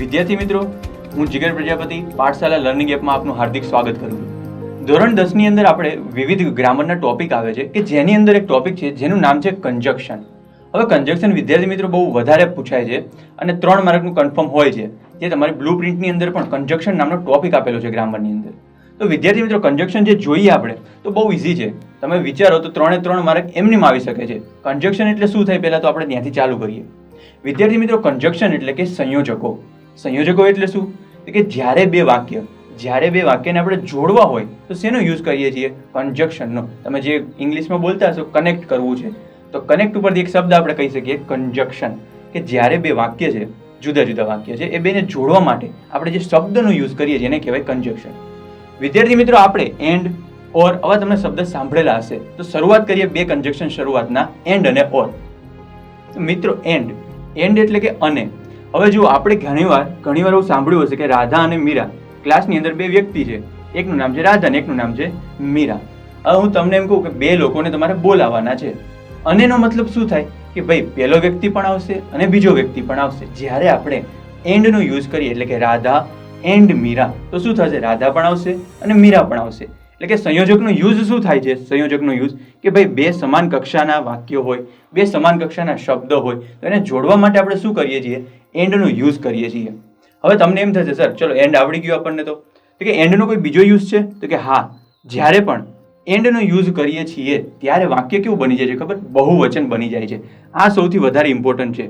વિદ્યાર્થી મિત્રો, હું જીગર પ્રજાપતિ પાઠશાલા લર્નિંગ એપમાં આપનું હાર્દિક સ્વાગત કરું છું. ધોરણ 10ની અંદર આપણે વિવિધ ગ્રામરના ટોપિક આવે છે કે જેની અંદર એક ટોપિક છે જેનું નામ છે કન્જક્શન. હવે કન્જક્શન વિદ્યાર્થી મિત્રો બહુ વધારે પૂછાય છે અને 3 માર્કનું કન્ફર્મ હોય છે. જે તમારી બ્લુ પ્રિન્ટની અંદર પણ કન્જક્શન નામનો ટોપિક આપેલો છે ગ્રામરની અંદર. તો વિદ્યાર્થી મિત્રો કન્જક્શન જે જોઈએ આપણે તો બહુ ઇઝી છે. તમે વિચારો તો 3 માર્ક એમનેમ આવી શકે છે. કન્જક્શન એટલે શું થાય પહેલાં તો આપણે ત્યાંથી ચાલુ કરીએ. વિદ્યાર્થી મિત્રો કન્જક્શન એટલે કે સંયોજકો. સંયોજકો એટલે શું? કે જ્યારે બે વાક્યને આપણે જોડવા હોય તો શેનો યુઝ કરીએ છીએ? કન્જક્શનનો. તમે જે ઇંગ્લિશમાં બોલતા હશો કનેક્ટ કરવું છે તો કનેક્ટ ઉપરથી એક શબ્દ આપણે કહી શકીએ કન્જક્શન. કે જ્યારે બે વાક્ય છે, જુદા જુદા વાક્ય છે, એ બેને જોડવા માટે આપણે જે શબ્દનો યુઝ કરીએ છીએ એને કહેવાય કન્જક્શન. વિદ્યાર્થી મિત્રો આપણે એન્ડ, ઓર આવા તમને શબ્દ સાંભળેલા હશે. તો શરૂઆત કરીએ બે કન્જક્શન શરૂઆતના, એન્ડ અને ઓર. મિત્રો એન્ડ એટલે કે અને. હવે જો આપણે ઘણીવાર એવું સાંભળ્યું હશે કે રાધા અને મીરા ક્લાસની અંદર બે વ્યક્તિ છે, એકનું નામ છે રાધા અને એકનું નામ છે મીરા. હવે હું તમને એમ કહું કે બે લોકોને તમારે બોલાવવાના છે. અનેનો મતલબ શું થાય કે ભાઈ પહેલો વ્યક્તિ પણ આવશે અને બીજો વ્યક્તિ પણ આવશે. જ્યારે આપણે એન્ડનો યુઝ કરીએ એટલે કે રાધા એન્ડ મીરા તો શું થશે? રાધા પણ આવશે અને મીરા પણ આવશે. એટલે કે સંયોજકનો યુઝ શું થાય છે? સંયોજકનો યુઝ કે ભાઈ બે સમાન કક્ષાના વાક્યો હોય, બે સમાન કક્ષાના શબ્દો હોય તો એને જોડવા માટે આપણે શું કરીએ છીએ? એન્ડનો યુઝ કરીએ છીએ. હવે તમને એમ થશે સર ચલો એન્ડ આવડી ગયો આપણને તો કે એન્ડનો કોઈ બીજો યુઝ છે? તો કે હા, જ્યારે પણ એન્ડનો યુઝ કરીએ છીએ ત્યારે વાક્ય કેવું બની જાય છે ખબર? બહુવચન બની જાય છે. આ સૌથી વધારે ઇમ્પોર્ટન્ટ છે.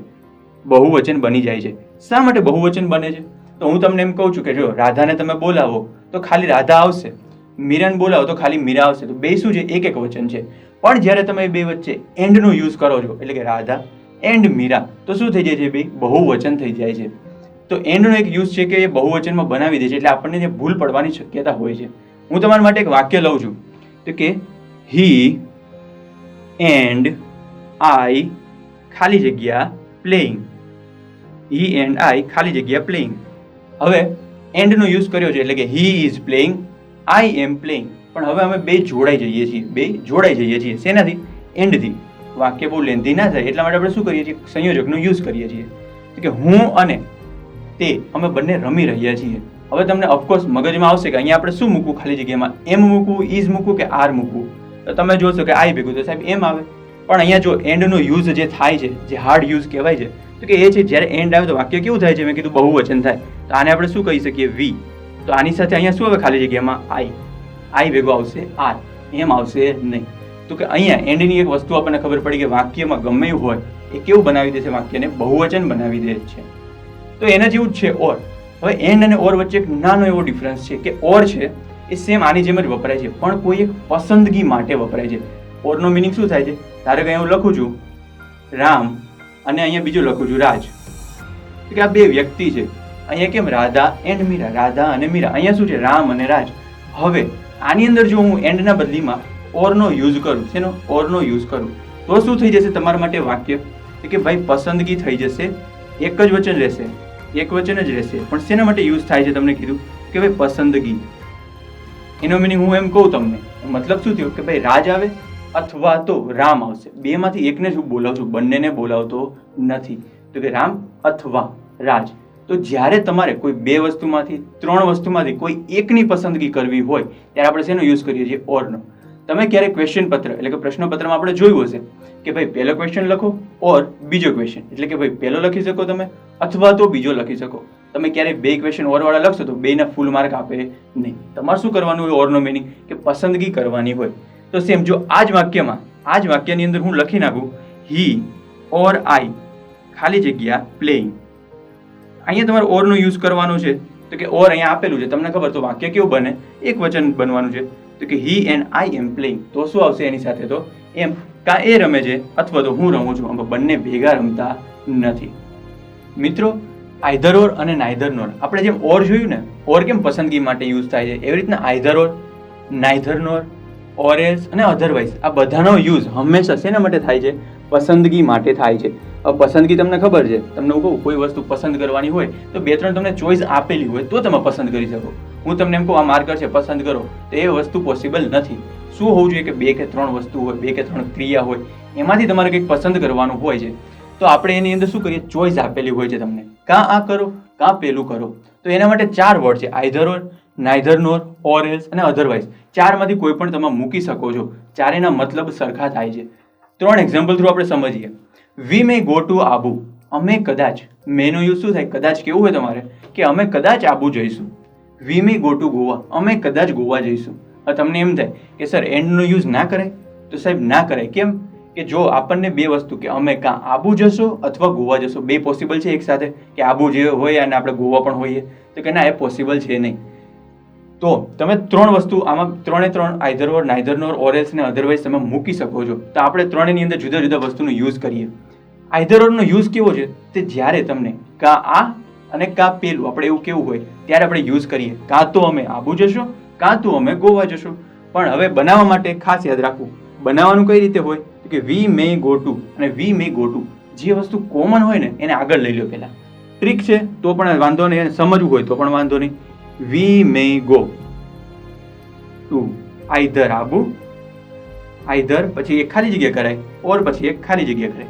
બહુવચન બની જાય છે. શા માટે બહુવચન બને છે? તો હું તમને એમ કહું છું કે જો રાધાને તમે બોલાવો તો ખાલી રાધા આવશે, મીરાને બોલાવો તો ખાલી મીરા આવશે. તો બે શું છે? એક વચન છે. પણ જ્યારે તમે બે વચ્ચે એન્ડનો યુઝ કરો છો એટલે કે રાધા એન્ડ મીરા તો શું થઈ જાય છે? બે બહુવચન થઈ જાય છે. તો એન્ડનો એક યુઝ છે કે એ બહુવચનમાં બનાવી દે છે એટલે આપણને જે ભૂલ પડવાની શક્યતા હોય છે. હું તમારા માટે એક વાક્ય લઉં છું તો કે હી એન્ડ આઈ ખાલી જગ્યા પ્લેઇંગ. હી એન્ડ આઈ ખાલી જગ્યા પ્લેઇંગ. હવે એન્ડનો યુઝ કર્યો છે એટલે કે he is playing, I M playing. પણ હવે અમે બે જોડાઈ જઈએ છીએ. શેનાથી? એન્ડથી. વાક્ય બહુ લેન્ધી ના થાય એટલા માટે આપણે શું કરીએ છીએ? સંયોજકનો યુઝ કરીએ છીએ. કે હું અને તે અમે બંને રમી રહ્યા છીએ. હવે તમને ઓફકોર્સ મગજમાં આવશે કે અહીંયા આપણે શું મૂકવું? ખાલી જગ્યામાં એમ મૂકવું, ઇઝ મૂકવું કે આર મૂકવું? તો તમે જોશો કે આઈ ભેગું તો સાહેબ એમ આવે. પણ અહીંયા જો એન્ડનો યુઝ જે થાય છે, જે હાર્ડ યુઝ કહેવાય છે, તો કે એ છે જ્યારે એન્ડ આવે તો વાક્ય કેવું થાય છે? મેં કીધું બહુવચન થાય. તો આને આપણે શું કહી શકીએ? વી. તો આની સાથે અહીંયા શું આવે? ખાલી જગ્યામાં આઈ ભેગું આવશે આર, એમ આવશે નહીં. તો કે અહીંયા એન્ડની એક વસ્તુ આપણને ખબર પડી કે વાક્યમાં ગમે એવું હોય એ કેવું બનાવી દે છે? વાક્યને બહુવચન બનાવી દે છે. તો એના જેવું જ છે ઓર. હવે એન્ડ અને ઓર વચ્ચે એક નાનો એવો ડિફરન્સ છે કે ઓર છે એ સેમ આની જેમ જ વપરાય છે પણ કોઈ એક પસંદગી માટે વપરાય છે. ઓરનો મિનિંગ શું થાય છે? ધારો કે હું લખું છું રામ અને અહીંયા બીજું લખું છું રાજ. તો કે આ બે વ્યક્તિ છે. અહીંયા કેમ? રાધા એન્ડ મીરા, રાધા અને મીરા. અહીંયા શું છે? રામ અને રાજ. હવે આની અંદર જો હું એન્ડના બદલીમાં ઓરનો યુઝ કરું, શેનો? ઓરનો યુઝ કરું તો શું થઈ જશે તમારા માટે વાક્ય? કે ભાઈ પસંદગી થઈ જશે. એક જ વચન રહેશે, એક વચન જ રહેશે. પણ શેના માટે યુઝ થાય છે? તમને કીધું કે ભાઈ પસંદગી. એનો મિનિંગ હું એમ કહું તમને, મતલબ શું થયું? કે ભાઈ રાજ આવે અથવા તો રામ આવશે. બેમાંથી એકને જ હું બોલાવું છું, બંનેને બોલાવતો નથી. તો કે રામ અથવા રાજ. તો જ્યારે તમારે કોઈ બે વસ્તુમાંથી, 3 વસ્તુમાંથી કોઈ એકની પસંદગી કરવી હોય ત્યારે આપણે શેનો યુઝ કરીએ છીએ? ઓરનો. તમે ક્યારે ક્વેશ્ચન પત્ર એટલે કે પ્રશ્નપત્રમાં આપણે જોયું હશે કે ભાઈ પહેલો ક્વેશ્ચન લખો ઓર બીજો ક્વેશ્ચન, એટલે કે ભાઈ પહેલો લખી શકો તમે અથવા તો બીજો લખી શકો. તમે ક્યારે બે ક્વેશ્ચન ઓરવાળા લખશો તો બેના ફૂલ માર્ક આપે નહીં. તમારે શું કરવાનું હોય? ઓરનો મિનિંગ કે પસંદગી કરવાની હોય. તો સેમ જો આ જ વાક્યની અંદર હું લખી નાખું હી ઓર આઈ ખાલી જગ્યા પ્લેઇંગ. અહીંયા તમારે ઓરનો યુઝ કરવાનો છે. તો કે ઓર અહીંયા આપેલું છે તમને ખબર, તો વાક્ય કેવું બને? એક વચન બનવાનું છે. તો કે હી એન્ડ આઈ એમ પ્લેઇંગ. તો શું આવશે એની સાથે? તો એમ. કાં એ રમે છે અથવા તો હું રમું છું. અમે બંને ભેગા રમતા નથી. મિત્રો આઈધર ઓર અને નાઈધર નોર, આપણે જેમ ઓર જોયું ને, ઓર કેમ પસંદગી માટે યુઝ થાય છે, એવી રીતના either or, neither nor, or else અને અધરવાઇઝ આ બધાનો યુઝ હંમેશા શેના માટે થાય છે? પસંદગી માટે થાય છે. હવે પસંદગી તમને ખબર છે, તમને હું કહું કોઈ વસ્તુ પસંદ કરવાની હોય તો 2-3 તમને ચોઈસ આપેલી હોય તો તમે પસંદ કરી શકો. હું તમને એમ કહું આ માર્કર છે પસંદ કરો તો એ વસ્તુ પોસિબલ નથી. શું હોવું જોઈએ કે 2 કે 3 વસ્તુ હોય, 2 કે 3 ક્રિયા હોય, એમાંથી તમારે કંઈક પસંદ કરવાનું હોય છે. તો આપણે એની અંદર શું કરીએ? ચોઈસ આપેલી હોય છે તમને, કાં આ કરો કાં પેલું કરો. તો એના માટે 4 વર્ડ છે, either or, neither nor, or else અને અધરવાઇઝ. 4માંથી કોઈ પણ તમે મૂકી શકો છો. ચારેયના મતલબ સરખા થાય છે. 3 એક્ઝામ્પલ થ્રુ આપણે સમજીએ. વી મે ગો ટુ આબુ. અમે કદાચ, મેનો યુઝ શું થાય? કદાચ કેવું હોય તમારે કે અમે કદાચ આબુ જઈશું. વી મે ગો ટુ ગોવા. અમે કદાચ ગોવા જઈશું. હવે તમને એમ થાય કે સર એન્ડનો યુઝ ના કરાય? તો સાહેબ ના કરાય. કેમ? કે જો આપણને બે વસ્તુ કે અમે કાં આબુ જશો અથવા ગોવા જશો, બે પોસિબલ છે એક સાથે, કે આબુ જે હોય અને આપણે ગોવા પણ હોઈએ, તો કે ના, એ પોસિબલ છે નહીં. તો તમે 3 વસ્તુ આમાં 3 either or, neither nor, or else ને અધરવાઇઝ તમે મૂકી શકો છો. તો આપણે 3ની અંદર જુદા જુદા વસ્તુનો યુઝ કરીએ. આઈધર ઓરનો યુઝ કેવો છે? તે જ્યારે તમને કાં આ અને કાં પેલું, આપણે એવું કેવું હોય ત્યારે આપણે યુઝ કરીએ. કાં તો અમે આબુ જશો, કાં તો અમે ગોવા જશો. પણ હવે બનાવવા માટે ખાસ યાદ રાખવું, બનાવવાનું કઈ રીતે હોય કે વી મે ગો ટુ અને વી મે ગો ટુ, જે વસ્તુ કોમન હોય ને એને આગળ લઈ લો. પહેલા ટ્રીક છે તો પણ વાંધો નહીં, સમજવું હોય તો પણ વાંધો નહીં. We may go to either Abu, either પછી એક ખાલી જગ્યા કરાય, ઓર પછી એક ખાલી જગ્યા કરાય.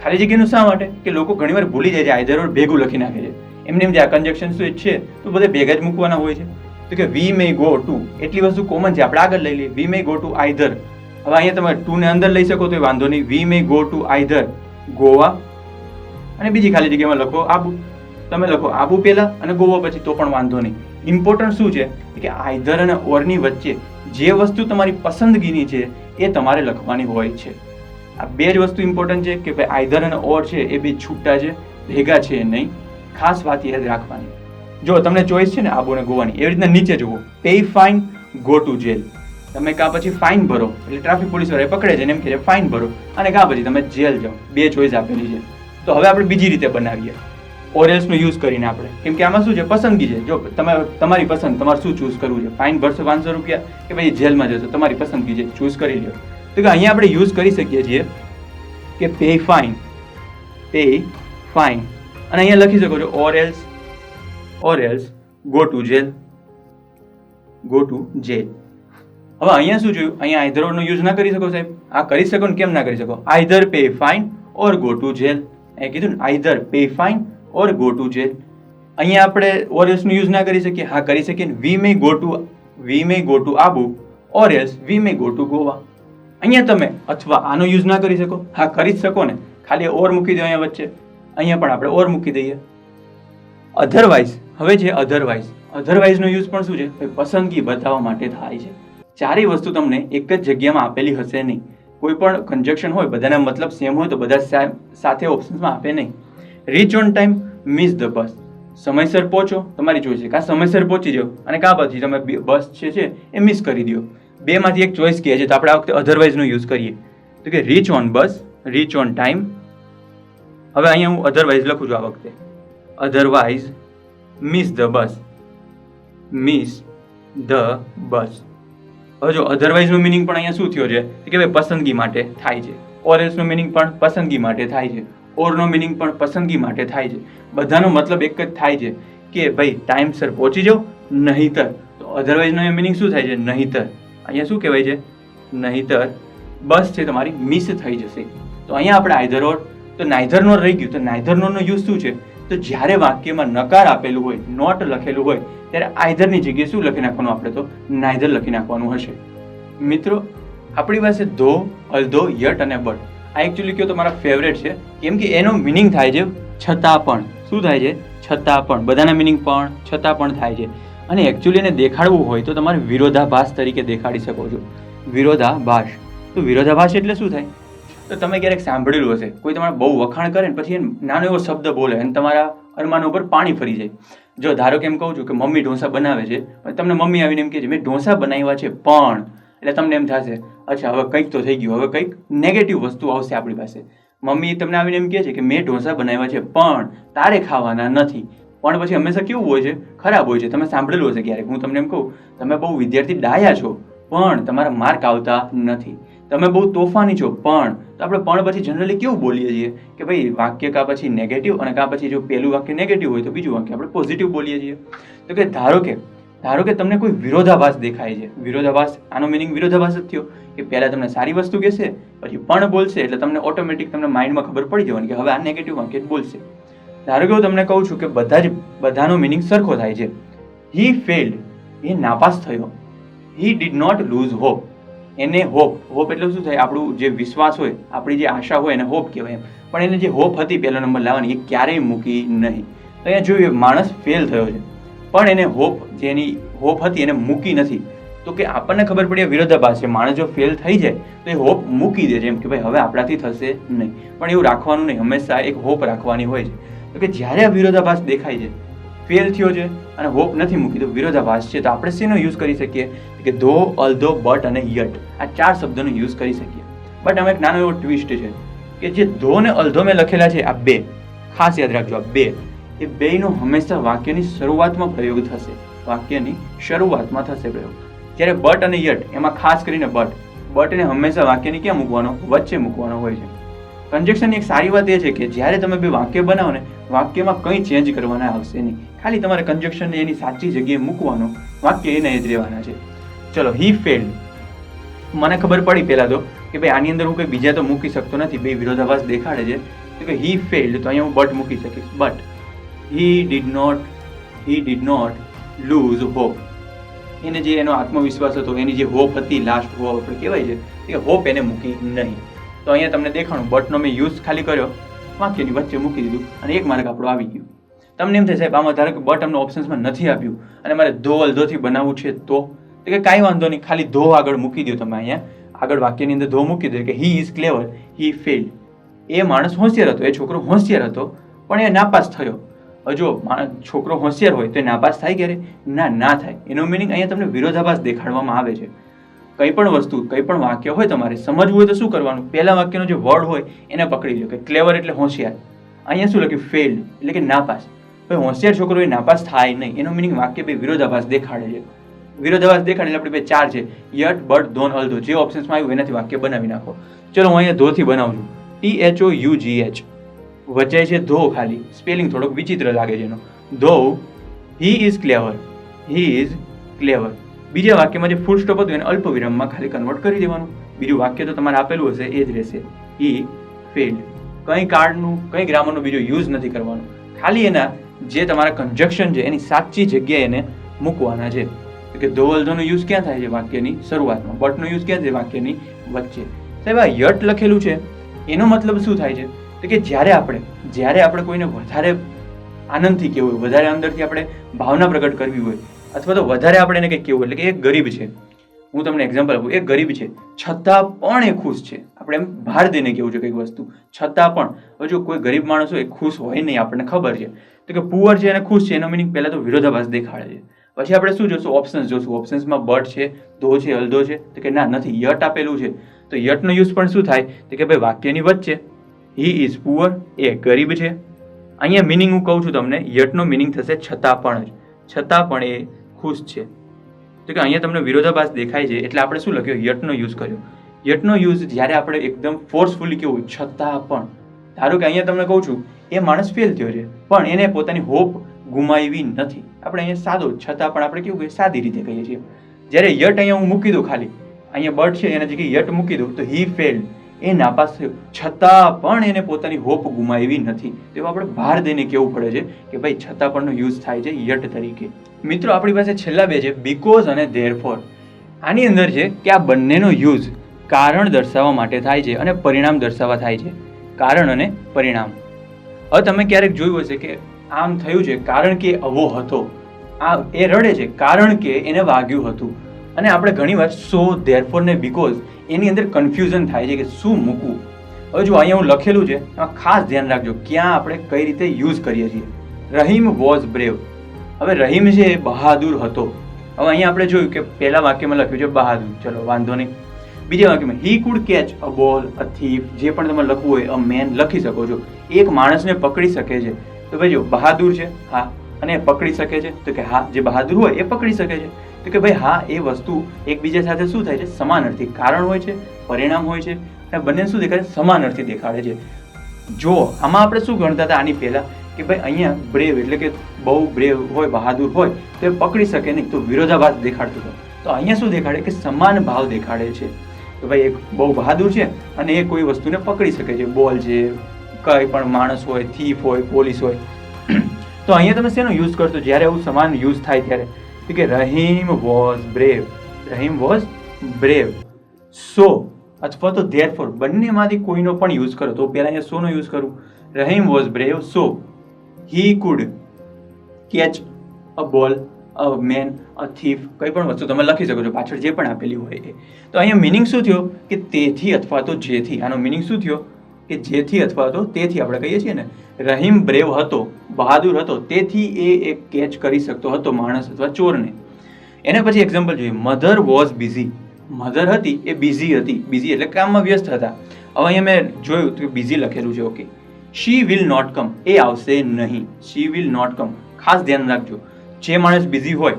ખાલી જગ્યાનું શા માટે? કે લોકો ઘણીવાર ભૂલી જાય છે, આઈધર ઓર ભેગું લખી નાખે છે. એમને એમ જે આ કન્જક્શન શું છે તો બધે ભેગા જ મૂકવાના હોય છે. તો કે વી મે ગો ટુ, એટલી વસ્તુ કોમન છે, આપણે આગળ લઈ લઈએ. વી મે ગો ટુ આઈધર. હવે અહીંયા તમે 2 ને અંદર લઈ શકો તો વાંધો નહીં. We may go to either Goa, અને બીજી ખાલી જગ્યામાં લખો આબુ. તમે લખો આબુ પહેલા અને ગોવા પછી તો પણ વાંધો નહીં. ઇમ્પોર્ટન્ટ શું છે કે આઈધર અને ઓરની વચ્ચે જે વસ્તુ તમારી પસંદગીની છે એ તમારે લખવાની હોય છે. આ બે જ વસ્તુ ઇમ્પોર્ટન્ટ છે કે ભાઈ આઈધર અને ઓર છે એ બે છૂટા છે, ભેગા છે નહીં. ખાસ વાત યાદ રાખવાની. જો તમને ચોઈસ છે ને આબુ અને ગોવાની, એવી રીતના નીચે જુઓ. Pay fine, go to jail. તમે કાં પછી ફાઇન ભરો એટલે ટ્રાફિક પોલીસ વાળા પકડે છે ને એમ કહે ફાઇન ભરો, અને કાં પછી તમે જેલ જાઓ. બે ચોઈસ આપેલી છે. તો હવે આપણે બીજી રીતે બનાવીએ ઓરેલ્સનો યુઝ કરીને આપણે, કેમ કે આમાં શું છે? પસંદગી છે. જો તમે તમારી પસંદ, તમારે શું ચૂઝ કરવું છે? ફાઇન ભરશો 500 રૂપિયા કે પછી જેલમાં જશો, તમારી પસંદગી છે, ચૂઝ કરી લો. તો કે અહીંયા આપણે યુઝ કરી શકીએ છીએ કે પે ફાઇન, પે ફાઇન, અને અહીંયા લખી શકો છો or else go to jail, go to jail. હવે અહીંયા શું જોયું? અહીંયા આઈધર ઓર નો યુઝ ના કરી શકો સાહેબ? આ કરી શકો ને કેમ ના કરી શકો? Either pay fine or go to jail. એ કીધું ને, either pay fine or go to jail. અહીંયા આપણે ઓર એલ્સ નો યુઝ ના કરી શકીએ? હા, કરી શકીએ ને. We may go to Abu or else we may go to Goa. અહીંયા તમે અથવા આનો યુઝ ના કરી શકો? હા, કરી જ શકો ને. ખાલી ઓર મૂકી દો અહીંયા વચ્ચે. અહીંયા પણ આપણે ઓર મૂકી દઈએ. અધરવાઇઝ, હવે છે અધરવાઇઝ નો યુઝ પણ શું છે? પસંદગી બતાવવા માટે થાય છે. ચારેય વસ્તુ તમને એક જ જગ્યામાં આપેલી હશે નહીં. કોઈ પણ કન્જક્શન હોય, બધાના મતલબ સેમ હોય તો બધા સાથે ઓપ્શન્સમાં આપે નહીં. Reach on time, miss the bus. સમયસર પહોંચો, તમારી ચોઈસ છે. કાં સમયસર પહોંચી જાઓ અને કાં પછી તમે બસ છે એ મિસ કરી દો. બેમાંથી એક ચોઈસ કહે છે, તો આપણે આ વખતે અધરવાઇઝનો યુઝ કરીએ. તો કે reach on bus, reach on time. હવે અહીંયા હું અધરવાઇઝ લખું છું આ વખતે. Otherwise miss the bus, miss the bus. હવે જો અધરવાઇઝનો મિનિંગ પણ અહીંયા શું થયો છે કે ભાઈ પસંદગી માટે થાય છે. ઓર એલ્સનો મિનિંગ પણ પસંદગી માટે થાય છે. ઓરનો મિનિંગ પણ પસંદગી માટે થાય છે. બધાનો મતલબ એક જ થાય છે કે ભાઈ ટાઈમસર પહોંચી જાઓ, નહીતર. તો અધરવાઇઝનો મિનિંગ શું થાય છે? નહીતર. અહીંયા શું કહેવાય છે? નહીતર બસ છે તમારી મિસ થઈ જશે. તો અહીંયા આપણે આઈધર ઓર, તો નાઈધર નોર રહી ગયું. તો નાઈધર નોરનો યુઝ શું છે? તો જ્યારે વાક્યમાં નકાર આપેલું હોય, નોટ લખેલું હોય, ત્યારે આઈધરની જગ્યાએ શું લખી નાખવાનું? આપણે તો નાઈધર લખી નાખવાનું હશે. મિત્રો, આપણી પાસે ધો, અલ્ધો, યટ અને બટ. આ એકચ્યુઅલી કયો તો મારા ફેવરેટ છે, કેમ કે એનો મિનિંગ થાય છે છતાં પણ. શું થાય છે? છતાં પણ. બધાના મિનિંગ પણ છતાં પણ થાય છે. અને એકચ્યુઅલી એને દેખાડવું હોય તો તમારે વિરોધાભાસ તરીકે દેખાડી શકો છો. વિરોધાભાસ. તો વિરોધાભાસ એટલે શું થાય? તો તમે ક્યારેક સાંભળેલું હશે, કોઈ તમારે બહુ વખાણ કરે ને પછી એ નાનો એવો શબ્દ બોલે અને તમારા અરમાન ઉપર પાણી ફરી જાય. જો ધારો કે એમ કહું છું કે મમ્મી ઢોસા બનાવે છે, તમને મમ્મી આવીને એમ કહે છે મેં ઢોસા બનાવ્યા છે પણ, એટલે તમને એમ થશે અચ્છા હવે કંઈક તો થઈ ગયું, હવે કંઈક નેગેટિવ વસ્તુ આવશે આપણી પાસે. મમ્મી તમને આવીને એમ કહે છે કે મેં ઢોસા બનાવ્યા છે પણ તારે ખાવાના નથી. પણ પછી હંમેશા કેવું હોય છે? ખરાબ હોય છે. તમે સાંભળેલું હશે ક્યારેક. હું તમને એમ કહું, તમે બહુ વિદ્યાર્થી ડાયા છો પણ તમારા માર્ક આવતા નથી. તમે બહુ તોફાની છો પણ, તો આપણે પણ પછી જનરલી કેવું બોલીએ છીએ કે ભાઈ વાક્ય કાં પછી નેગેટિવ અને કાં પછી જો પહેલું વાક્ય નેગેટિવ હોય તો બીજું વાક્ય આપણે પોઝિટિવ બોલીએ છીએ. તો કે ધારો કે તમને કોઈ વિરોધાભાસ દેખાય છે. વિરોધાભાસ, આનો મિનિંગ વિરોધાભાસ જ થયો કે પહેલા તમને સારી વસ્તુ કહેશે પછી પણ બોલશે, એટલે તમને ઓટોમેટિક તમને માઇન્ડમાં ખબર પડી જવાની કે હવે આ નેગેટિવ વાક્ય જ બોલશે. ધારો કે હું તમને કહું છું કે બધા જ બધાનો મિનિંગ સરખો થાય છે. હી ફેલ્ડ, એ નાપાસ થયો. He did not lose hope, એને હોપ એટલે શું થાય, આપણું જે વિશ્વાસ હોય, આપણી જે આશા હોય એને હોપ કહેવાય એમ. પણ એને જે હોપ હતી પહેલો નંબર લાવવાની, એ ક્યારેય મૂકી નહીં. તો અહીંયા જોયું માણસ ફેલ થયો છે, પણ એને જેની હોપ હતી એને મૂકી નથી. તો કે આપણને ખબર પડી વિરોધાભાસ છે. માણસ જો ફેલ થઈ જાય તો એ હોપ મૂકી દે છે, એમ કે ભાઈ હવે આપણાથી થશે નહીં. પણ એવું રાખવાનું નહીં, હંમેશા એક હોપ રાખવાની હોય છે. તો કે જ્યારે આ વિરોધાભાસ દેખાય છે, ફેલ થયો છે અને હોપ નથી મૂકી, તો વિરોધાભાસ છે. તો આપણે શેનો યુઝ કરી શકીએ કે ધો, અલ્ધો, બટ અને યટ, આ 4 શબ્દોનો યુઝ કરી શકીએ. બટ આમાં એક નાનો એવો ટ્વિસ્ટ છે કે જે ધો ને અલ્ધો મેં લખેલા છે, આ 2 ખાસ યાદ રાખજો. આ 2 એ બેયનો હંમેશા વાક્યની શરૂઆતમાં પ્રયોગ થશે. વાક્યની શરૂઆતમાં થશે પ્રયોગ. જ્યારે બટ અને યટ, એમાં ખાસ કરીને બટને હંમેશા વાક્યની ક્યાં મૂકવાનો? વચ્ચે મૂકવાનો હોય છે. કન્જક્શનની એક સારી વાત એ છે કે જ્યારે તમે બે વાક્ય બનાવો ને, વાક્યમાં કંઈ ચેન્જ કરવાના આવશે નહીં. ખાલી તમારે કન્જક્શનને એની સાચી જગ્યાએ મૂકવાનું, વાક્ય એને જ રહેવાના છે. ચલો, હી ફેલ્ડ. મને ખબર પડી પહેલાં તો કે ભાઈ આની અંદર હું કંઈ બીજા તો મૂકી શકતો નથી, બે વિરોધાભાસ દેખાડે છે. તો કે હી ફેલ્ડ, તો અહીંયા હું બટ મૂકી શકીશ. But he did not lose hope. એને જે એનો આત્મવિશ્વાસ હતો, એની જે હોપ હતી, લાસ્ટ હોપ આપણે કહેવાય છે, એ હોપ એને મૂકી નહીં. તો અહીંયા તમને દેખાણું, બટનો મેં યુઝ ખાલી કર્યો, વાક્યની વચ્ચે મૂકી દીધું અને 1 માર્ક આપણું આવી ગયું. તમને એમ થાય સાહેબ આમાં ધારો કે બટ અમને ઓપ્શન્સમાં નથી આપ્યું અને મારે ધો અલ્ધોથી બનાવવું છે, તો કે કાંઈ વાંધો નહીં, ખાલી ધો આગળ મૂકી દો. તમે અહીંયા આગળ વાક્યની અંદર ધો મૂકી દો કે he is clever, he failed. એ માણસ હોશિયાર હતો, એ છોકરો હોશિયાર હતો, પણ એ નાપાસ થયો. જો છોકરો હોશિયાર હોય તો એ નાપાસ થાય ક્યારે? ના થાય. એનો મિનિંગ અહીંયા તમને વિરોધાભાસ દેખાડવામાં આવે છે. કંઈ પણ વસ્તુ, કંઈ પણ વાક્ય હોય, તમારે સમજવું હોય તો શું કરવાનું? પહેલા વાક્યનો જે વર્ડ હોય એને પકડી લો કે ક્લેવર એટલે હોશિયાર. અહીંયા શું લખ્યું? ફેલ્ડ એટલે કે નાપાસ. ભાઈ હોશિયાર છોકરો એ નાપાસ થાય નહીં. એનો મિનિંગ વાક્ય બે વિરોધાભાસ દેખાડે છે. વિરોધાભાસ દેખાડે એટલે આપણે બે 4 છે, યટ, બટ, ધોન, અલ્ધો. જે ઓપ્શન્સમાં આવ્યું એનાથી વાક્ય બનાવી નાખો. ચલો હું અહીંયા ધોથી બનાવું છું. THOUGH વચ્ચે છે ધો, ખાલી સ્પેલિંગ થોડોક વિચિત્ર લાગે છે એનો. ધો he is clever, he is clever. બીજા વાક્યમાં જે ફૂલ સ્ટોપ હતું એને અલ્પ વિરામમાં ખાલી કન્વર્ટ કરી દેવાનું. બીજું વાક્ય તો તમારે આપેલું હશે એ જ રહેશે. હી ફેલ્ડ. કંઈ કાર્ડનું, કંઈ ગ્રામરનું બીજો યુઝ નથી કરવાનું. ખાલી એના જે તમારા કન્જક્શન છે એની સાચી જગ્યાએ એને મૂકવાના છે. કે ધો અલ્ધોનો યુઝ ક્યાં થાય છે? વાક્યની શરૂઆતમાં. બટનો યુઝ ક્યાં છે? વાક્યની વચ્ચે. સાહેબ આ યટ લખેલું છે, એનો મતલબ શું થાય છે? તો કે જ્યારે આપણે કોઈને વધારે આનંદથી કહેવું હોય, વધારે અંદરથી આપણે ભાવના પ્રગટ કરવી હોય, અથવા તો વધારે આપણે એને કંઈક કહેવું, એટલે કે એક ગરીબ છે, હું તમને એક્ઝામ્પલ આપું, એક ગરીબ છે છતાં પણ એ ખુશ છે. આપણે એમ બહાર દઈને કેવું છે કંઈક વસ્તુ, છતાં પણ. હવે જો કોઈ ગરીબ માણસ હોય એ ખુશ હોય નહીં, આપણને ખબર છે. તો કે પુઅર છે અને ખુશ છે, એનો મિનિંગ પહેલાં તો વિરોધાભાસ દેખાડે છે. પછી આપણે શું જોશું? ઓપ્શન્સ જોશું. ઓપ્શન્સમાં બટ છે, ધો છે, અલ્ધો છે. તો કે ના, નથી, યટ આપેલું છે. તો યટનો યુઝ પણ શું થાય? તો કે ભાઈ વાક્યની વચ્ચે. હી ઇઝ પુઅર, એ ગરીબ છે. અહીંયા મિનિંગ હું કહું છું તમને, યટનો મિનિંગ થશે છતાં પણ જ. છતાં પણ એ ખુશ છે. તો કે અહીંયા તમને વિરોધાભાસ દેખાય છે એટલે આપણે શું લખ્યું? યટનો યુઝ કર્યો. યટનો યુઝ જ્યારે આપણે એકદમ ફોર્સફુલી કેવું, છતાં પણ. ધારો કે અહીંયા તમને કહું છું એ માણસ ફેલ થયો છે, પણ એને પોતાની હોપ ગુમાવી નથી. આપણે અહીંયા સાદો છતાં પણ આપણે કેવું કહીએ? સાદી રીતે કહીએ છીએ. જ્યારે યટ અહીંયા હું મૂકી દઉં, ખાલી અહીંયા બટ છે એના જગ્યાએ યટ મૂકી દઉં, તો હી ફેલ્ડ, એ નાપાસ થયો, છતાં પણ એને પોતાની હોપ ગુમાવી નથી. તો આપણે બહાર દઈને કહેવું પડે છે કે ભાઈ છતાં પણનો યુઝ થાય છે યટ તરીકે. મિત્રો આપણી પાસે છેલ્લા 2 છે, બીકોઝ અને ધેરફોર. આની અંદર છે કે આ બંનેનો યુઝ કારણ દર્શાવવા માટે થાય છે અને પરિણામ દર્શાવવા થાય છે. કારણ અને પરિણામ. હવે તમે ક્યારેક જોયું હશે કે આમ થયું છે કારણ કે આવો હતો, આ એ રડે છે કારણ કે એને વાગ્યું હતું. અને આપણે ઘણીવાર સો, ધેરફોર ને બીકોઝ એની અંદર કન્ફ્યુઝન થાય છે કે શું મૂકવું. હવે જો અહીંયા હું લખેલું છે, એમાં ખાસ ધ્યાન રાખજો ક્યાં આપણે કઈ રીતે યુઝ કરીએ છીએ. Rahim was brave. હવે રહીમ છે એ બહાદુર હતો. હવે અહીંયા આપણે જોયું કે પહેલા વાક્યમાં લખ્યું છે બહાદુર, ચલો વાંધો નહીં. બીજા વાક્યમાં હી કુડ કેચ અ બોલ, અ થીફ, જે પણ તમારે લખવું હોય, અ મેન લખી શકો છો. એક માણસને પકડી શકે છે. તો ભાઈ જો બહાદુર છે, હા, અને પકડી શકે છે, તો કે હા, જે બહાદુર હોય એ પકડી શકે છે. તો કે ભાઈ હા, એ વસ્તુ એકબીજા સાથે શું થાય છે? સમાનાર્થી. કારણ હોય છે, પરિણામ હોય છે, અને બંને શું દેખાડે? સમાનાર્થી દેખાડે છે. જો આમાં આપણે શું ગણતા હતા આની પહેલા કે ભાઈ અહીંયા બ્રેવ એટલે કે બહુ બ્રેવ હોય, બહાદુર હોય તો એ પકડી શકે નહીં, તો વિરોધાભાસ દેખાડતો હતો. તો અહીંયા શું દેખાડે? કે સમાન ભાવ દેખાડે છે. તો ભાઈ એક બહુ બહાદુર છે અને એ કોઈ વસ્તુને પકડી શકે છે, બોલ છે, કંઈ પણ માણસ હોય, થીફ હોય, પોલીસ હોય. તો અહીંયા તમે શેનો યુઝ કરશો જ્યારે એવું સમાન યુઝ થાય ત્યારે? કે Rahim was brave, Rahim was brave. So અથવા તો ધેરફોર બંનેમાંથી કોઈનો પણ યુઝ કરો. તો પહેલા અહીંયા સો નો યુઝ કરું. Rahim was brave, so he could catch a બોલ, અ મેન, અ થીફ, કંઈ પણ વસ્તુ તમે લખી શકો છો પાછળ જે પણ આપેલી હોય એ. તો અહીંયા મિનિંગ શું થયો કે તેથી અથવા તો જેથી. આનો મિનિંગ શું થયો કે જેથી અથવા તો તેથી. આપણે કહીએ છીએ ને રહીમ બ્રેવ હતો, બહાદુર હતો, તેથી એ એક કેચ કરી શકતો હતો માણસ અથવા ચોરને. એના પછી એક્ઝામ્પલ જોઈએ. મધર વોઝ બિઝી, મધર હતી એ બિઝી હતી. બિઝી એટલે કામમાં વ્યસ્ત હતા. હવે અહીંયા મેં જોયું કે બિઝી લખેલું છે. Okay, she will not come, એ આવશે નહીં. શી વિલ નોટ કમ, ખાસ ધ્યાન રાખજો. જે માણસ બિઝી હોય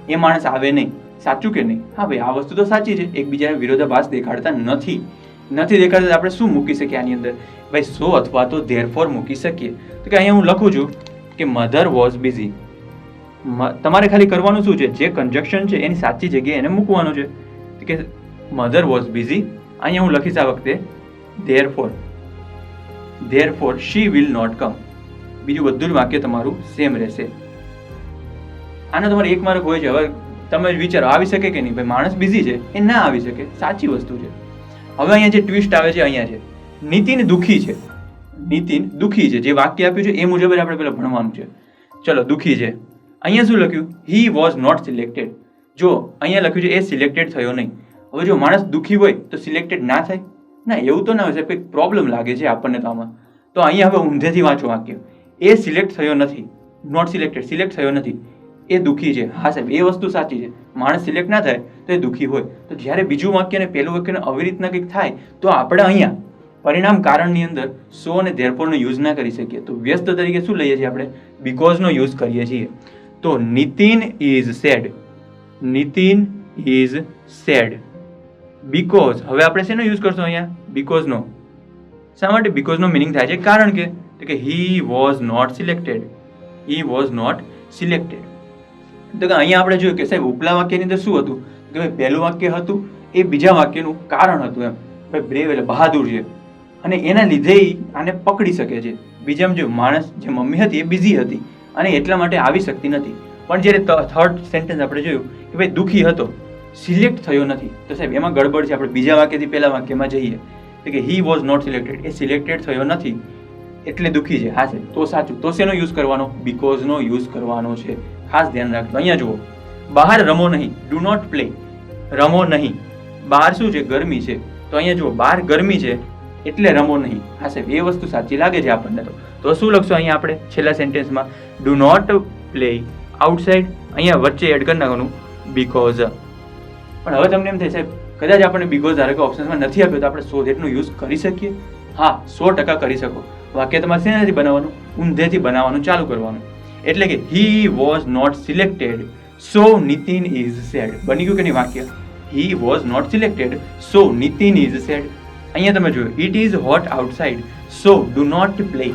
એ માણસ આવે નહીં. સાચું કે નહીં? હા ભાઈ, આ વસ્તુ તો સાચી છે. એકબીજાને વિરોધાભાસ દેખાડતા નથી. નથી દેખાડતા આપણે શું મૂકી શકીએ આની અંદર? ભાઈ સો અથવા તો ધેરફોર મૂકી શકીએ. તો કે અહીંયા હું લખું છું કે મધર વોઝ બિઝી. તમારે ખાલી કરવાનું શું છે? જે કન્જક્શન છે એની સાચી જગ્યાએ એને મૂકવાનું છે. કે મધર વોઝ બિઝી. અહીંયા હું લખીશ આ વખતે therefore, therefore she will not come. બીજું બધું જ વાક્ય તમારું સેમ રહેશે. આનો તમારે એક માર્ક હોય છે. હવે તમે વિચારો આવી શકે કે નહીં? ભાઈ માણસ બિઝી છે એ ના આવી શકે, સાચી વસ્તુ છે. હવે અહીંયા જે ટ્વિસ્ટ આવે છે અહીંયા છે નીતિન દુઃખી છે. નીતિન દુઃખી છે. જે વાક્ય આપ્યું છે એ મુજબ આપણે પેલા ભણવાનું છે. ચલો, દુઃખી છે. અહીંયા શું લખ્યું? He was not selected. જો અહીંયા લખ્યું છે એ સિલેક્ટેડ થયો નહીં. હવે જો માણસ દુઃખી હોય તો સિલેક્ટેડ ના થાય? ના, એવું તો ના હોય. કંઈક પ્રોબ્લેમ લાગે છે આપણને તો આમાં. તો અહીંયા હવે ઊંધેથી વાંચો વાક્ય. એ સિલેક્ટ થયો નથી, નોટ સિલેક્ટેડ, સિલેક્ટ થયો નથી. એ દુઃખી છે. હા સાહેબ, એ વસ્તુ સાચી છે. માણસ સિલેક્ટ ના થાય તો એ દુઃખી હોય. તો જ્યારે બીજું વાક્ય અને પહેલું વાક્યને આવી રીતના કંઈક થાય તો આપણે અહીંયા પરિણામ કારણની અંદર સો અને ધેરફોરનો યુઝ ના કરી શકીએ. તો વ્યસ્ત તરીકે શું લઈએ છીએ આપણે? બીકોઝનો યુઝ કરીએ છીએ. તો Nitin is sad, Nitin is sad because. હવે આપણે શેનો યુઝ કરશું અહીંયા? બીકોઝનો. શા માટે બીકોઝનો મિનિંગ થાય છે? કારણ કે he was not selected, he was not selected. તો કે અહીંયા આપણે જોયું કે સાહેબ ઉપલા વાક્યની અંદર શું હતું કે ભાઈ પહેલું વાક્ય હતું એ બીજા વાક્યનું કારણ હતું. એમ ભાઈ બ્રેવ એટલે બહાદુર છે અને એના લીધે આને પકડી શકે છે. બીજામાં જો માણસ જે મમ્મી હતી એ બિઝી હતી અને એટલા માટે આવી શકતી નથી. પણ જ્યારે થર્ડ સેન્ટેન્સ આપણે જોયું કે ભાઈ દુઃખી હતો, સિલેક્ટ થયો નથી, તો સાહેબ એમાં ગડબડ છે. આપણે બીજા વાક્યથી પહેલા વાક્યમાં જઈએ કે હી વોઝ નોટ સિલેક્ટેડ, એ સિલેક્ટેડ થયો નથી એટલે દુઃખી છે. હા સાહેબ, તો સાચું. તો શેનો યુઝ કરવાનો? બીકોઝનો યુઝ કરવાનો છે. ખાસ ધ્યાન રાખજો. અહીંયા જુઓ, બહાર રમો નહીં, ડુ નોટ પ્લે. રમો નહીં, બહાર શું છે? ગરમી છે. તો અહીંયા જુઓ, બહાર ગરમી છે એટલે રમો નહીં. હા સાહેબ, એ વસ્તુ સાચી લાગે છે આપણને. તો શું લખશું અહીંયા આપણે છેલ્લા સેન્ટેન્સમાં? Do not play outside. અહીંયા વચ્ચે એડ કરી નાખવાનું બીકોઝ. પણ હવે તમને એમ થાય સાહેબ કદાચ આપણે બીકોઝ ધારો કે ઓપ્શન્સમાં નથી આપ્યો તો આપણે સો ધેટનો યુઝ કરી શકીએ? હા, 100% કરી શકો. વાક્ય તમારે શેનાથી બનાવવાનું? ઊંધેથી બનાવવાનું ચાલુ કરવાનું. એટલે કે he was not selected so Nitin is sad. બની ગયું કે નહીં વાક્ય? He was not selected so Nitin is sad. અહીંયા તમે જોયું it is hot outside so do not play.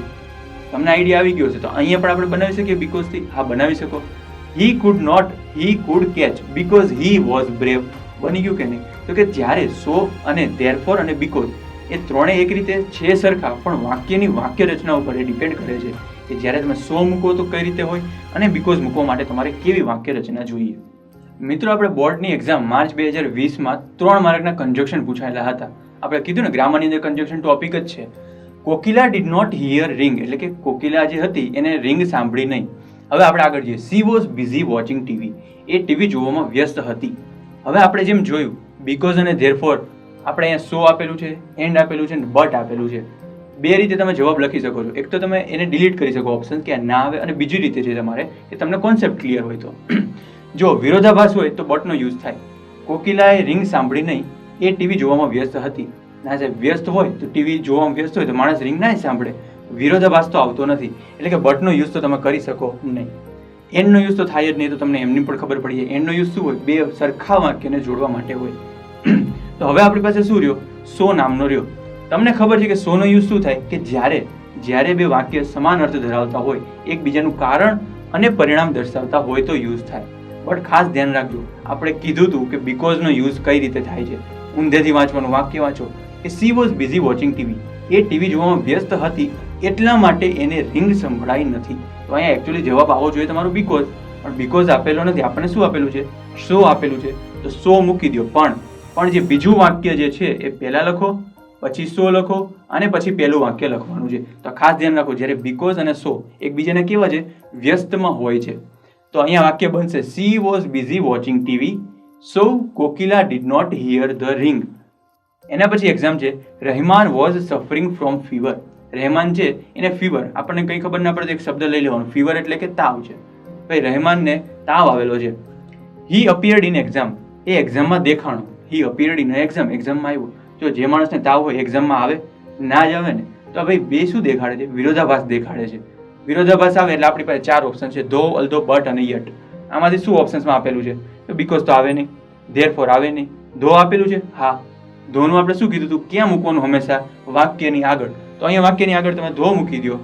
તમને આઈડિયા આવી ગયો છે. તો અહીંયા પણ આપણે બનાવી શકીએ બીકોઝથી. હા, બનાવી શકો. He could not, he could catch because he was brave. બની ગયું કે નહીં? તો કે જ્યારે સો અને ધેરફોર અને બીકોઝ એ ત્રણેય એક રીતે છે સરખા, પણ વાક્યની વાક્ય રચના ઉપર એ ડિપેન્ડ કરે છે કે જ્યારે તમે સો મૂકો તો કઈ રીતે હોય અને બીકોઝ મૂકવા માટે તમારે કેવી વાક્ય રચના જોઈએ. મિત્રો, આપણે બોર્ડની એક્ઝામ માર્ચ 2020માં 3 માર્કના કન્જક્શન પૂછાયેલા હતા. આપણે કીધું ને ગ્રામરની અંદર કન્જક્શન ટોપિક જ છે. Kokila did not hear ring, એટલે કે કોકિલા જે હતી એને રિંગ સાંભળી નહીં. હવે આપણે આગળ જઈએ. C was busy watching TV, A TV જોવામાં વ્યસ્ત હતી. હવે આપણે જેમ જોયું બીકોઝ અને ધેરફોર આપણે અહીંયા સો આપેલું છે, એન્ડ આપેલું છે અને બટ આપેલું છે. બે રીતે તમે જવાબ લખી શકો છો. એક તો તમે એને ડિલીટ કરી શકો ઓપ્શન કે ના આવે, અને બીજી રીતે છે તમારે કે તમને કોન્સેપ્ટ ક્લિયર હોય તો. જો વિરોધાભાસ હોય તો બટનો યુઝ થાય. કોકિલાએ રિંગ સાંભળી નહીં, એ ટીવી જોવામાં વ્યસ્ત હતી. ના સાહેબ, વ્યસ્ત હોય તો ટીવી જોવામાં વ્યસ્ત હોય તો માણસ રિંગ ના સાંભળે. વિરોધાભાસ તો આવતો નથી, એટલે કે બટનો યુઝ તો તમે કરી શકો નહીં. એન્ડનો યુઝ તો થાય જ નહીં. તો તમને એમની પણ ખબર પડી જાય એન્ડનો યુઝ શું હોય? બે સરખા વાક્યને જોડવા માટે હોય. તો હવે આપણી પાસે શું રહ્યો? સો નામનો રહ્યો. તમને ખબર છે કે સોનો યુઝ શું થાય? કે જ્યારે બે વાક્ય સમાન અર્થ ધરાવતા હોય, એકબીજાનું કારણ અને પરિણામ દર્શાવતા હોય તો યુઝ થાય. બટ ખાસ ધ્યાન રાખજો, આપણે કીધું હતું કે બીકોઝનો યુઝ કઈ રીતે થાય છે. ઊંધેથી વાંચવાનું વાક્ય વાંચો કે C was busy watching TV, A TV જોવામાં વ્યસ્ત હતી એટલા માટે એને રિંગ સંભળાઈ નથી. તો અહીંયા એકચ્યુઅલી જવાબ આવવો જોઈએ તમારો બીકોઝ, પણ બીકોઝ આપેલો નથી, આપણને શું આપેલું છે? સો આપેલું છે, તો સો મૂકી દો. પણ જે બીજું વાક્ય જે છે એ પહેલા લખો, પછી સો લખો અને પછી પહેલું વાક્ય લખવાનું છે. તો ખાસ ધ્યાન રાખો, જ્યારે બીકોઝ અને સો એકબીજાને કેવા છે? વ્યસ્તમાં હોય છે. તો અહીંયા વાક્ય બનશે she was busy watching TV so Kokila did not hear the ring. એના પછી એક્ઝામ છે Rahman was suffering from fever. Rahman છે એને ફીવર, આપણને કંઈ ખબર ના પડે તો એક શબ્દ લઈ લેવાનો, ફીવર એટલે કે તાવ છે. ભાઈ રહેમાનને તાવ આવેલો છે. હી અપિયર્ડ ઇન એક્ઝામ, એ એક્ઝામમાં દેખાણો. હી અપિયર્ડ ઇન એક્ઝામ, એક્ઝામમાં આવ્યું. જો જે માણસને તાવ હોય એક્ઝામમાં આવે ના જ આવે ને, તો ભાઈ બે શું દેખાડે છે? વિરોધાભાસ દેખાડે છે. વિરોધાભાસ આવે એટલે આપણી પાસે ચાર ઓપ્શન છે, ધો, અલ્ધો, બટ અને યટ. આમાંથી શું ઓપ્શન્સમાં આપેલું છે? તો બીકોઝ તો આવે નહીં, ધેરફોર આવે નહીં, ધો આપેલું છે, હા. ધોનું આપણે શું કીધું હતું? ક્યાં મૂકવાનું? હંમેશા વાક્યની આગળ. તો અહીંયા વાક્યની આગળ તમે ધો મૂકી દો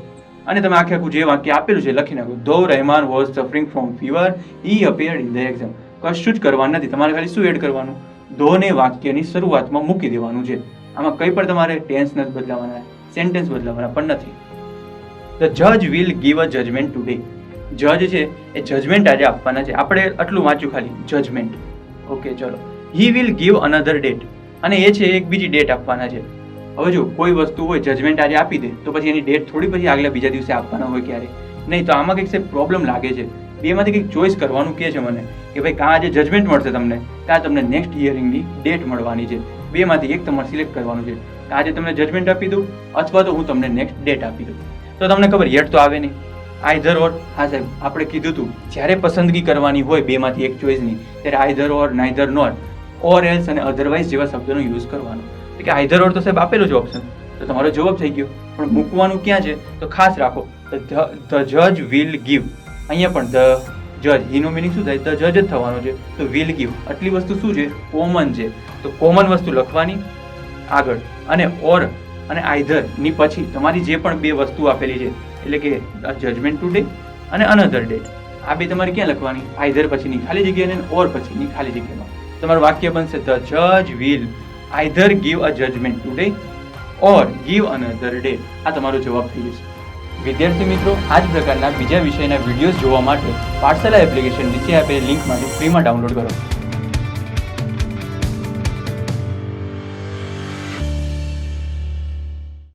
અને તમે આખે આખું જે વાક્ય આપેલું છે લખી નાખો. Though Rahman was suffering from fever he appeared in the exam. કશું જ કરવાનું નથી, તમારે ખાલી શું એડ કરવાનું? ધોને વાક્યની શરૂઆતમાં મૂકી દેવાનું છે. આમાં કંઈ પણ તમારે ટેન્સ નથી બદલાવાના, સેન્ટેન્સ બદલાવાના પણ નથી. ધ જજ will give a judgement today. જજ છે એ જજમેન્ટ આજે આપવાના છે. આપણે આટલું વાંચ્યું ખાલી, જજમેન્ટ. ઓકે, ચલો. He will give another date, અને એ છે એક બીજી ડેટ આપવાના છે. હવે જો કોઈ વસ્તુ હોય જજમેન્ટ આજે આપી દે તો પછી એની ડેટ થોડી પછી આગલા બીજા દિવસે આપવાના હોય ક્યારે નહીં. તો આમાં કંઈક પ્રોબ્લેમ લાગે છે. બેમાંથી કંઈક ચોઈસ કરવાનું કહે છે મને કે ભાઈ કાં આજે જજમેન્ટ મળશે તમને, કાં તમને નેક્સ્ટ હિયરિંગની ડેટ મળવાની છે. બેમાંથી એક તમારે સિલેક્ટ કરવાનું છે. કાં આજે તમને જજમેન્ટ આપી દઉં અથવા તો હું તમને નેક્સ્ટ ડેટ આપી દઉં. તો તમને ખબર યટ તો આવે નહીં, આઈધર ઓર. હા સાહેબ, આપણે કીધું હતું જ્યારે પસંદગી કરવાની હોય બેમાંથી એક ચોઈસની ત્યારે either or, neither not, or else અને અધરવાઇઝ જેવા શબ્દોનો યુઝ કરવાનો. કે આઈધર ઓર તો સાહેબ આપેલો છે ઓપ્શન, તો તમારો જવાબ થઈ ગયો. પણ મૂકવાનું ક્યાં છે? તો ખાસ રાખો, ધ જજ વિલ ગીવ. અહીંયા પણ ધ જજ, હીનો મિનિંગ શું થાય? ધ જજ જ થવાનો છે. તો વિલ ગીવ આટલી વસ્તુ શું છે? કોમન છે. તો કોમન વસ્તુ લખવાની આગળ, અને ઓર અને આઈધર ની પછી તમારી જે પણ બે વસ્તુ આપેલી છે એટલે કે જજમેન્ટ ટુડે અને અનધર ડેટ, આ બે તમારે ક્યાં લખવાની? આઈધર પછીની ખાલી જગ્યા અને ઓર પછીની ખાલી જગ્યામાં. તમારું વાક્ય બનશે ધ જજ will either give a judgement today or give another day. આ તમારો જવાબ થઈ જશે. વિદ્યાર્થી મિત્રો, આ જ પ્રકારના બીજા વિષયના વિડીયોઝ જોવા માટે પાઠશાલા એપ્લિકેશન નીચે આપેલી લિંકમાંથી ફ્રીમાં ડાઉનલોડ કરો.